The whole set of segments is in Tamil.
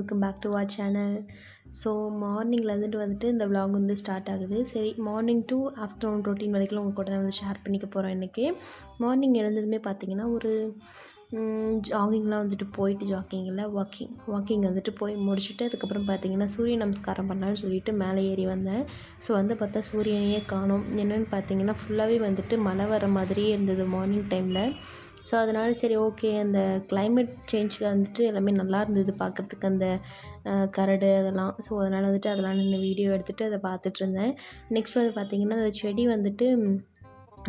Welcome back to our channel. So மார்னிங்லேருந்துட்டு வந்துட்டு இந்த vlog வந்து ஸ்டார்ட் ஆகுது. சரி, மார்னிங் டு ஆஃப்டர்நூன் ரொட்டீன் வரைக்கும் உங்கள் கூட நான் வந்து ஷேர் பண்ணிக்க போகிறோம் இன்றைக்கி. மார்னிங் எழுந்ததுமே பார்த்தீங்கன்னா ஒரு ஜாகிங்லாம் வந்துட்டு போயிட்டு வாக்கிங் வந்துட்டு போய் முடிச்சுட்டு அதுக்கப்புறம் பார்த்தீங்கன்னா சூரிய நமஸ்காரம் பண்ணலான்னு சொல்லிட்டு மேலே ஏறி வந்தேன். ஸோ வந்து பார்த்தா சூரியனையே காணோம். என்னென்னு பார்த்தீங்கன்னா ஃபுல்லாகவே வந்துட்டு மழை வர மாதிரியே இருந்தது மார்னிங் டைமில். ஸோ அதனால் சரி ஓகே, அந்த கிளைமேட் சேஞ்சுக்கு வந்துட்டு எல்லாமே நல்லா இருந்தது பார்க்குறதுக்கு, அந்த கரடு அதெல்லாம். ஸோ அதனால் வந்துட்டு அதெல்லாம் நின்று வீடியோ எடுத்துகிட்டு அதை பார்த்துட்ருந்தேன். நெக்ஸ்ட் வந்து பார்த்திங்கன்னா அந்த செடி வந்துட்டு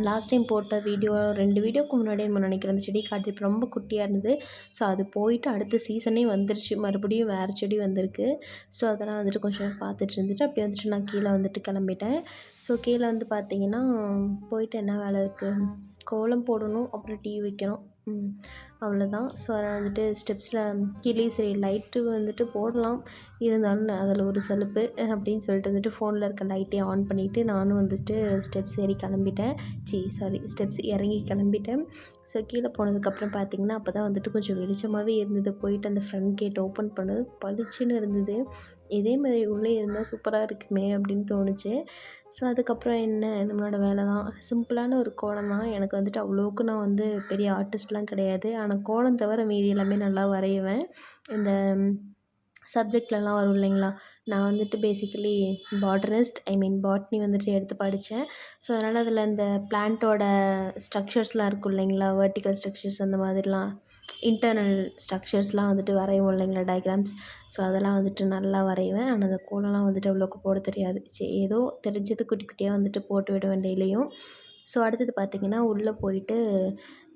லாஸ்ட் டைம் போட்ட வீடியோ 2 வீடியோக்கு முன்னாடியே நம்ம நினைக்கிறேன், அந்த செடி காட்டியிருப்பேன். ரொம்ப குட்டியாக இருந்தது. ஸோ அது போயிட்டு அடுத்த சீசனே வந்துருச்சு, மறுபடியும் வேறு செடி வந்திருக்கு. ஸோ அதெல்லாம் வந்துட்டு கொஞ்சம் நேரம் பார்த்துட்டு இருந்துட்டு அப்படியே வந்துட்டு நான் கீழே வந்துட்டு கிளம்பிட்டேன். ஸோ கீழே வந்து பார்த்திங்கன்னா போயிட்டு என்ன வேலை இருக்குது, கோலம் போடணும், அப்புறம் டீ வைக்கணும், அவ்வளோதான். ஸோ அதனால் வந்துட்டு ஸ்டெப்ஸில் கீழேயும் சரி லைட்டு வந்துட்டு போடலாம், இருந்தாலும் அதில் ஒரு சலுப்பு அப்படின்னு சொல்லிட்டு வந்துட்டு ஃபோனில் இருக்க லைட்டையும் ஆன் பண்ணிவிட்டு நானும் வந்துட்டு ஸ்டெப்ஸ் ஏறி கிளம்பிட்டேன். ஸ்டெப்ஸ் இறங்கி கிளம்பிட்டேன். ஸோ கீழே போனதுக்கப்புறம் பார்த்திங்கன்னா அப்போ தான் வந்துட்டு கொஞ்சம் வெளிச்சமாகவே இருந்தது. போயிட்டு அந்த ஃப்ரண்ட் கேட் ஓப்பன் பண்ணது பளிச்சுன்னு இருந்தது. இதே மாதிரி உள்ளே இருந்தால் சூப்பராக இருக்குமே அப்படின்னு தோணுச்சு. ஸோ அதுக்கப்புறம் என்ன, நம்மளோட வேலை தான், சிம்பிளான ஒரு கோலம் தான். எனக்கு வந்துட்டு அவ்வளோக்கு நான் வந்து பெரிய ஆர்டிஸ்ட்லாம் கிடையாது. ஆனால் கோலம் தவிர மீதி எல்லாமே நல்லா வரைவேன். இந்த சப்ஜெக்ட்லலாம் வரும் இல்லைங்களா, நான் வந்துட்டு பேசிக்கலி பாட்னி வந்துட்டு எடுத்து படித்தேன். ஸோ அதனால் அதில் இந்த பிளான்ட்டோட ஸ்ட்ரக்சர்ஸ்லாம் இருக்கும் இல்லைங்களா, வெர்டிக்கல் ஸ்ட்ரக்சர்ஸ் அந்த மாதிரிலாம், இன்டர்னல் ஸ்ட்ரக்சர்ஸ்லாம் வந்துட்டு வரைவோம் இல்லைங்களா, டயக்ராம்ஸ். ஸோ அதெல்லாம் வந்துட்டு நல்லா வரைவேன். ஆனால் அந்த கோலம்லாம் வந்துட்டு அவ்வளோக்கு போட தெரியாது. சரி, ஏதோ தெரிஞ்சது குட்டி குட்டியாக வந்துட்டு போட்டு விடுவேன் டெய்லியும். ஸோ அடுத்தது பார்த்திங்கன்னா உள்ளே போயிட்டு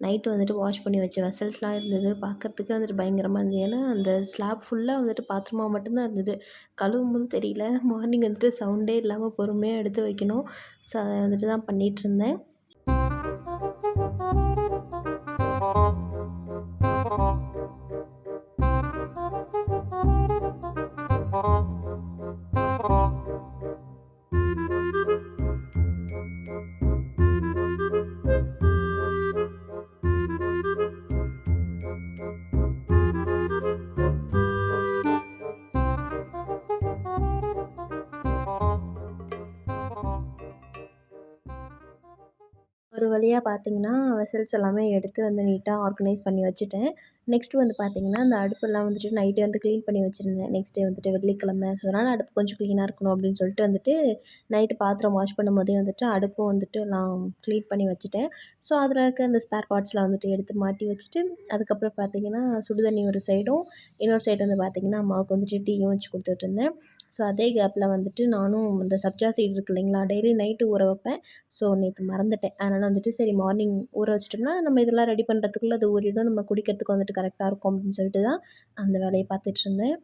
நைட்டு வந்துட்டு வாஷ் பண்ணி வச்ச வெசல்ஸ்லாம் இருந்தது. பார்க்குறதுக்கே வந்துட்டு பயங்கரமாக இருந்தது. ஏன்னா அந்த ஸ்லாப் ஃபுல்லாக வந்துட்டு பாத்திரமா மட்டும்தான் இருந்தது. கழுவும்போது தெரியல. மார்னிங் வந்துட்டு சவுண்டே இல்லாமல் பொறுமையாக எடுத்து வைக்கணும். ஸோ அதை வந்துட்டு தான் பண்ணிகிட்ருந்தேன். ஒரு வழியாக பார்த்திங்கன்னா வெசல்ஸ் எல்லாமே எடுத்து வந்து நீட்டாக ஆர்கனைஸ் பண்ணி வச்சுட்டேன். நெக்ஸ்ட்டு வந்து பார்த்திங்கன்னா அந்த அடுப்பெல்லாம் வந்துட்டு நைட்டே வந்து க்ளீன் பண்ணி வச்சுருந்தேன். நெக்ஸ்ட் டே வந்துட்டு வெள்ளிக்கிழமை, ஸோ அதனால் அடுப்பு கொஞ்சம் க்ளீனாக இருக்கணும் அப்படின்னு சொல்லிட்டு வந்துட்டு நைட்டு பாத்திரம் வாஷ் பண்ணும்போதே வந்துட்டு அடுப்பும் வந்துட்டு எல்லாம் க்ளீன் பண்ணி வச்சுட்டேன். ஸோ அதில் இருக்க அந்த ஸ்பேர் பார்ட்ஸ்லாம் வந்துட்டு எடுத்து மாட்டி வச்சுட்டு அதுக்கப்புறம் பார்த்திங்கன்னா சுடுதண்ணி ஒரு சைடும், இன்னொரு சைடு வந்து பார்த்திங்கன்னா அம்மாவுக்கு வந்துட்டு டீயும் வச்சு கொடுத்துட்ருந்தேன். ஸோ அதே கேப்பில் வந்துட்டு நானும் இந்த சப்ஜா சீடு இருக்குது இல்லைங்களா, டெய்லி நைட்டு ஊற வைப்பேன். ஸோ நேற்று மறந்துட்டேன். அதனால் வந்துட்டு சரி மார்னிங் ஊற வச்சிட்டோம்னா நம்ம இதெல்லாம் ரெடி பண்ணுறதுக்குள்ளே அது ஊறிடும், நம்ம குடிக்கிறதுக்கு வந்துட்டு கரெக்டாக இருக்கும் அப்படின்னு சொல்லிட்டு தான் அந்த வேலையை பார்த்துட்ருந்தேன்.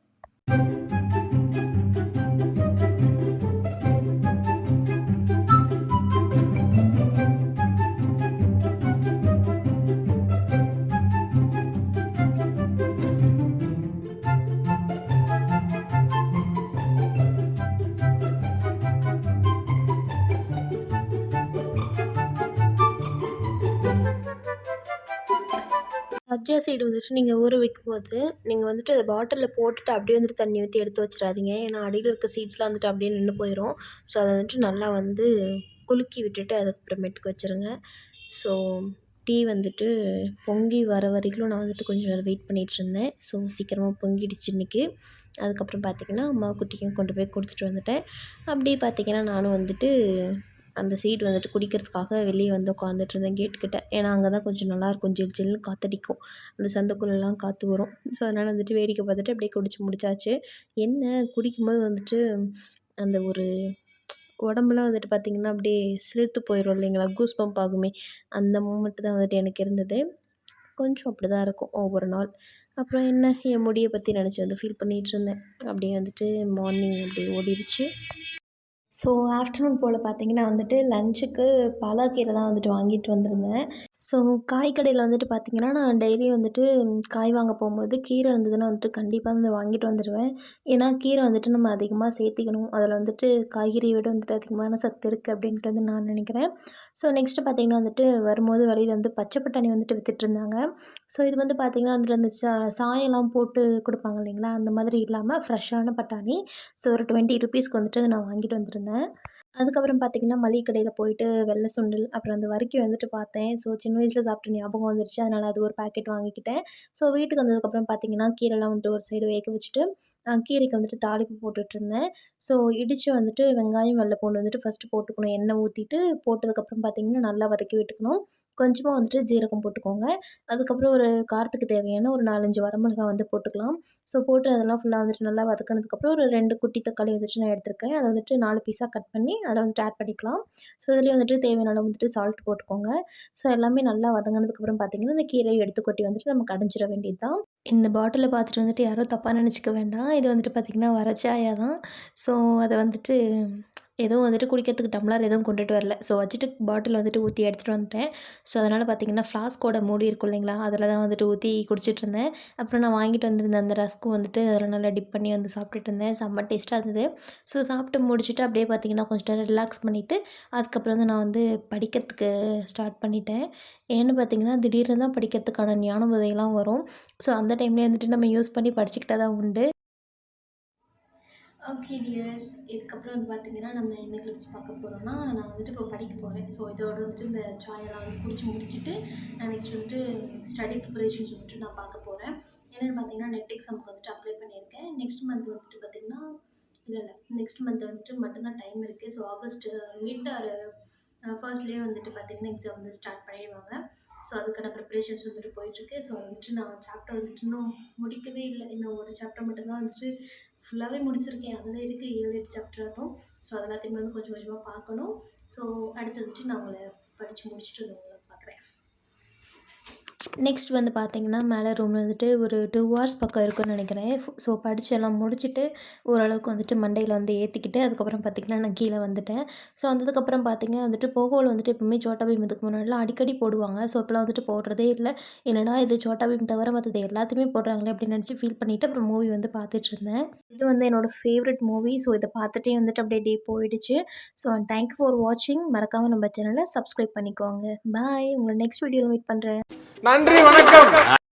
சப்ஜா சீடு வந்துட்டு நீங்கள் ஊற வைக்கும்போது நீங்கள் வந்துட்டு அதை பாட்டிலில் போட்டுட்டு அப்படியே வந்துட்டு தண்ணி ஊற்றி எடுத்து வச்சிடாதீங்க. ஏன்னா அடியில் இருக்க சீட்ஸ்லாம் வந்துட்டு அப்படியே நின்று போயிடும். ஸோ அதை வந்துட்டு நல்லா வந்து குலுக்கி விட்டுட்டு அதுக்கப்புறமேட்டுக்கு வச்சுருங்க. ஸோ டீ வந்துட்டு பொங்கி வர வரைக்கும் நான் வந்துட்டு கொஞ்சம் நேரம் வெயிட் பண்ணிகிட்ருந்தேன். ஸோ சீக்கிரமாக பொங்கிடுச்சு இன்றைக்கி. அதுக்கப்புறம் பார்த்திங்கன்னா அம்மா குட்டிக்கும் கொண்டு போய் கொடுத்துட்டு வந்துட்டேன். அப்படியே பார்த்திங்கன்னா நானும் வந்துட்டு அந்த சீட் வந்துட்டு குடிக்கிறதுக்காக வெளியே வந்து உட்காந்துட்ருந்தேன் கேட்டுக்கிட்ட. ஏன்னா அங்கே தான் கொஞ்சம் நல்லாயிருக்கும், ஜில் ஜில்னு காற்றடிக்கும், அந்த சந்துக்குள்ளெல்லாம் காற்று வரும். ஸோ அதனால் வந்துட்டு வேடிக்கை பார்த்துட்டு அப்படியே குடிச்சு முடிச்சாச்சு. என்ன குடிக்கும்போது வந்துட்டு அந்த ஒரு உடம்புலாம் வந்துட்டு பார்த்திங்கன்னா அப்படியே சிலிர்த்து போயிடும் இல்லைங்களா, கூஸ் பம்ப் ஆகுமே, அந்த மூமெண்ட்டு தான் வந்துட்டு எனக்கு இருந்தது. கொஞ்சம் அப்படி தான் இருக்கும் ஒவ்வொரு நாள். அப்புறம் என்ன, என் முடியை பற்றி நினச்சி வந்து ஃபீல் பண்ணிகிட்ருந்தேன். அப்படியே வந்துட்டு மார்னிங் அப்படியே ஓடிடுச்சு. ஸோ ஆஃப்டர்நூன் போல் பார்த்திங்கன்னா வந்துட்டு லஞ்சுக்கு பாலாக்கீரை தான் வந்துட்டு வாங்கிட்டு வந்திருந்தேன். ஸோ காய் கடையில் வந்துட்டு பார்த்திங்கன்னா, நான் டெய்லியும் வந்துட்டு காய் வாங்க போகும்போது கீரை இருந்ததுன்னா வந்துட்டு கண்டிப்பாக வந்து வாங்கிட்டு வந்துடுவேன். ஏன்னா கீரை வந்துட்டு நம்ம அதிகமாக சேர்த்திக்கணும். அதில் வந்துட்டு காய்கறியை விட வந்துட்டு அதிகமான சத்து இருக்குது அப்படின்ட்டு வந்து நான் நினைக்கிறேன். ஸோ நெக்ஸ்ட்டு பார்த்திங்கன்னா வந்துட்டு வரும்போது வழியில வந்து பச்சை பட்டாணி வந்துட்டு வித்துட்ருந்தாங்க. ஸோ இது வந்து பார்த்திங்கன்னா வந்துட்டு அந்த சாயம்லாம் போட்டு கொடுப்பாங்க இல்லைங்களா? அந்த மாதிரி இல்லாமல் ஃப்ரெஷ்ஷான பட்டாணி. ஸோ ஒரு 20 ருப்பீஸ்க்கு வந்துட்டு நான் வாங்கிட்டு வந்திருந்தேன். அதுக்கப்புறம் பார்த்திங்கன்னா, மளிகை கடையில போயிட்டு வெள்ளை சுண்டல், அப்புறம் அந்த வறுக்கி வந்துட்டு பார்த்தேன். ஸோ சின்ன வயசில சாப்பிட்ட ஞாபகம் வந்துருச்சு. அதனால அது ஒரு பாக்கெட் வாங்கிக்கிட்டேன். ஸோ வீட்டுக்கு வந்ததுக்கப்புறம் பார்த்திங்கன்னா, கீரைலாம் வந்துட்டு ஒரு சைடு வேக வச்சுட்டு, கீரைக்கு வந்துட்டு தாளிப்பு போட்டுட்ருந்தேன். ஸோ இடிச்சு வந்துட்டு வெங்காயம், வெள்ளை பூண்டு வந்துட்டு ஃபஸ்ட்டு போட்டுக்கணும். எண்ணெய் ஊத்திட்டு போட்டதுக்கப்புறம் பார்த்திங்கன்னா, நல்லா வதக்கி விட்டுக்கணும். கொஞ்சமா வந்துட்டு ஜீரகம் போட்டுக்கோங்க. அதுக்கப்புறம் ஒரு காரத்துக்கு தேவையான ஒரு 4, 5 வரமிளகா வந்து போட்டுக்கலாம். ஸோ போட்டு அதெல்லாம் ஃபுல்லா வந்துட்டு நல்லா வதக்குனதுக்கப்புறம் ஒரு 2 குட்டி தக்காளி வந்துட்டு நான் எடுத்திருக்கேன். அத வந்துட்டு 4 பீஸா கட் பண்ணி அதில வந்துட்டு ஆட் பண்ணிக்கலாம். ஸோ இதுலேயும் வந்துட்டு தேவையான அளவு வந்துட்டு சால்ட் போட்டுக்கோங்க. ஸோ எல்லாமே நல்லா வதங்குனதுக்கப்புறம் பார்த்தீங்கன்னா, இந்த கீரைய எடுத்து கொட்டி வந்துட்டு நம்ம கடைஞ்சிட வேண்டியது தான். இந்த பாட்டில பார்த்துட்டு வந்துட்டு யாரும் தப்பா நெனச்சுக்க வேண்டாம். இது வந்துட்டு பார்த்திங்கன்னா, வரச்சாயா தான். ஸோ அத வந்துட்டு எதுவும் வந்துட்டு குடிக்கிறதுக்கு டம்ளர் எதுவும் கொண்டுட்டு வரல. ஸோ வச்சுட்டு பாட்டில் வந்துட்டு ஊத்தி எடுத்துகிட்டு வந்துட்டேன். ஸோ அதனால பார்த்தீங்கன்னா, ஃப்ளாஸ்க்கோட மூடி இருக்கும் இல்லைங்களா? அதில தான் வந்துட்டு ஊத்தி குடிச்சிட்டுருந்தேன். அப்புறம் நான் வாங்கிட்டு வந்திருந்த அந்த ரஸ்க்கும் வந்துட்டு அதில நல்லா டிப் பண்ணி வந்து சாப்பிட்டுட்டு இருந்தேன். செம்ம டேஸ்ட்டா இருந்தது. ஸோ சாப்பிட்டு முடிச்சுட்டு அப்படியே பார்த்தீங்கன்னா, கொஞ்சம் நேரம் ரிலாக்ஸ் பண்ணிவிட்டு, அதுக்கப்புறம் வந்து நான் வந்து படிக்கிறதுக்கு ஸ்டார்ட் பண்ணிட்டேன். ஏன்னு பார்த்தீங்கன்னா, திடீர்னு தான் படிக்கிறதுக்கான ஞான உதயம்லாம் வரும். ஸோ அந்த டைம்லேயே வந்துட்டு நம்ம யூஸ் பண்ணி படிச்சுக்கிட்டா தான் உண்டு. ஓகே டியர்ஸ், இதுக்கப்புறம் வந்து பார்த்தீங்கன்னா, நம்ம என்ன கிளிப்ஸ் பார்க்க போகிறோம்னா, நான் வந்துட்டு இப்போ படிக்க போகிறேன். ஸோ இதோட வந்துட்டு இந்த சாயெல்லாம் வந்து குடிச்சு முடிச்சுட்டு, நான் நெக்ஸ்ட் வந்துட்டு ஸ்டடி ப்ரிப்பரேஷன்ஸ் வந்துட்டு நான் பார்க்க போகிறேன். என்னென்னு பார்த்தீங்கன்னா, நெட் எக்ஸாமுக்கு வந்துட்டு அப்ளை பண்ணியிருக்கேன். நெக்ஸ்ட் மந்த் வந்துட்டு பார்த்தீங்கன்னா, இல்ல நெக்ஸ்ட் மந்த் வந்துட்டு மட்டும் தான் டைம் இருக்குது. ஸோ ஆகஸ்ட் மிட் ஆர் ஃபர்ஸ்ட்லேயே வந்துட்டு பார்த்தீங்கன்னா, எக்ஸாம் வந்து ஸ்டார்ட் பண்ணிடுவாங்க. ஸோ அதுக்கான ப்ரிப்பரேஷன்ஸ் வந்துட்டு போயிட்டுருக்கு. ஸோ வந்துட்டு நான் சாப்டர் வந்துட்டு இன்னும் முடிக்கவே இல்லை. இன்னும் ஒரு சாப்டர் மட்டும் தான் வந்துட்டு ஃபுல்லாகவே முடிச்சிருக்கேன். அதில் இருக்குது 7, 8 சாப்டர் ஆட்டும். ஸோ அது எல்லாத்தையுமே வந்து கொஞ்சம் கொஞ்சமாக பார்க்கணும். ஸோ அடுத்து வந்துட்டு நான் உங்களை படித்து முடிச்சுட்டு வந்து உங்களை பார்க்குறேன். நெக்ஸ்ட் வந்து பார்த்தீங்கன்னா, மேலே ரூமில் வந்துட்டு ஒரு 2 ஹார்ஸ் பக்கம் இருக்குன்னு நினைக்கிறேன். ஸோ படித்து எல்லாம் முடிச்சுட்டு ஓரளவுக்கு வந்துட்டு மண்டையில் வந்து ஏற்றிக்கிட்டு அதுக்கப்புறம் பார்த்திங்கன்னா, நான் கீழே வந்துட்டேன். ஸோ வந்ததுக்கப்புறம் பார்த்திங்கன்னா வந்துட்டு போகோல வந்துட்டு எப்பவுமே சோட்டா பீம் இதுக்கு முன்னாடிலாம் அடிக்கடி போடுவாங்க. ஸோ இப்போலாம் வந்துட்டு போடுறதே இல்லை. என்னடா இது சோட்டா பீம் தவிர மற்றது எல்லாத்தையுமே போடுறாங்களே அப்படின்னு நினச்சி ஃபீல் பண்ணிவிட்டு அப்புறம் மூவி வந்து பார்த்துட்ருந்தேன். இது வந்து என்னோடய ஃபேவரட் மூவி. ஸோ இதை பார்த்துட்டே வந்துட்டு அப்படியே டே போயிடுச்சு. ஸோ தேங்க் யூ ஃபார் வாட்சிங். மறக்காமல் நம்ம சேனலை சப்ஸ்கிரைப் பண்ணிக்கோங்க. பாய். உங்களை நெக்ஸ்ட் வீடியோவில் மீட் பண்ணுறேன். நன்றி, வணக்கம்.